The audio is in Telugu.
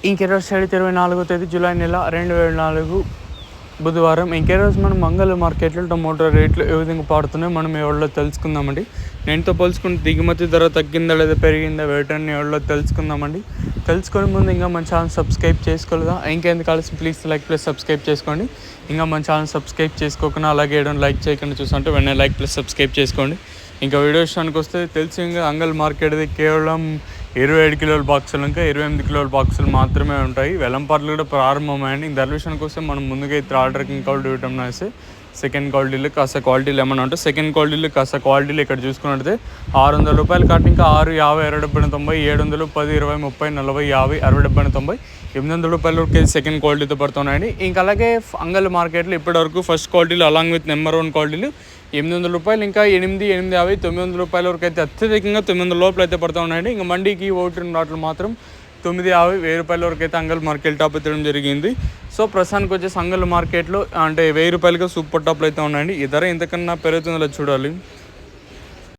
ఇంకెరోజు 24వ తేదీ జూలై నెల 2024 బుధవారం. ఇంకెరోజు మనం మంగళ మార్కెట్లో టమోటా రేట్లు ఏ విధంగా పాడుతున్నాయో మనం ఎవరిలో తెలుసుకుందామండి. నేనుతో పోల్చుకుంటే దిగుమతి ధర తగ్గిందా లేదా పెరిగిందా వేటని ఎవరిలో తెలుసుకుందామండి. తెలుసుకునే ముందు ఇంకా మన ఛానల్ సబ్స్క్రైబ్ చేసుకోలేదా? ఇంకెందుకు కావాల్సి ప్లీజ్ లైక్ ప్లస్ సబ్స్క్రైబ్ చేసుకోండి. ఇంకా మన ఛానల్ సబ్స్క్రైబ్ చేసుకోకుండా అలాగే లైక్ చేయకుండా చూస్తుంటే వెంటనే లైక్ ప్లస్ సబ్స్క్రైబ్ చేసుకోండి. ఇంకా వీడియో విషయానికి వస్తే తెలిసి ఇంకా అంగల్ మార్కెట్ది కేవలం 27 కిలోల బాక్సులు ఇంకా 28 కిలోల బాక్సులు మాత్రమే ఉంటాయి. వెలంపాట్లు కూడా ప్రారంభమైంది. ఇంక ధర విషయానికి వస్తే మనం ముందుగా ఇతర ఆర్డర్కి క్వాలిటీ ఇవ్వడం వేస్తే సెకండ్ క్వాలిటీలు కాస్త క్వాలిటీలు ఏమన్నా ఉంటే సెకండ్ క్వాలిటీలు కాస్త క్వాలిటీలు ఇక్కడ చూసుకున్నట్టే ₹600 కాటి ఇంకా 6, 50, 60, 70, 700, 10, 20, 30, 40, 50, 60, 70, 90, ₹800 కేజీ సెకండ్ క్వాలిటీతో పడుతున్నాయండి. ఇంకా అలాగే అంగల్ మార్కెట్లో ఇప్పటివరకు ఫస్ట్ క్వాలిటీలు అలాంగ్ విత్ నెంబర్ 1 క్వాలిటీలు ₹800 ఇంకా 8, 850, ₹900 వరకు అయితే అత్యధికంగా 900 లోపల అయితే పడుతూ ఉన్నాయండి. ఇంకా మండీకి ఓటు వాటిలో మాత్రం 950, ₹1000 వరకు అయితే అంగల్ మార్కెట్ టాప్ ఎత్తడం జరిగింది. సో ప్రస్తుతానికి వచ్చేసి అంగల్ మార్కెట్లో అంటే ₹1000 సూపర్ టాప్లు అయితే ఉన్నాయండి. ఈ ధర ఇంతకన్నా పెరుగుతుందో చూడాలి.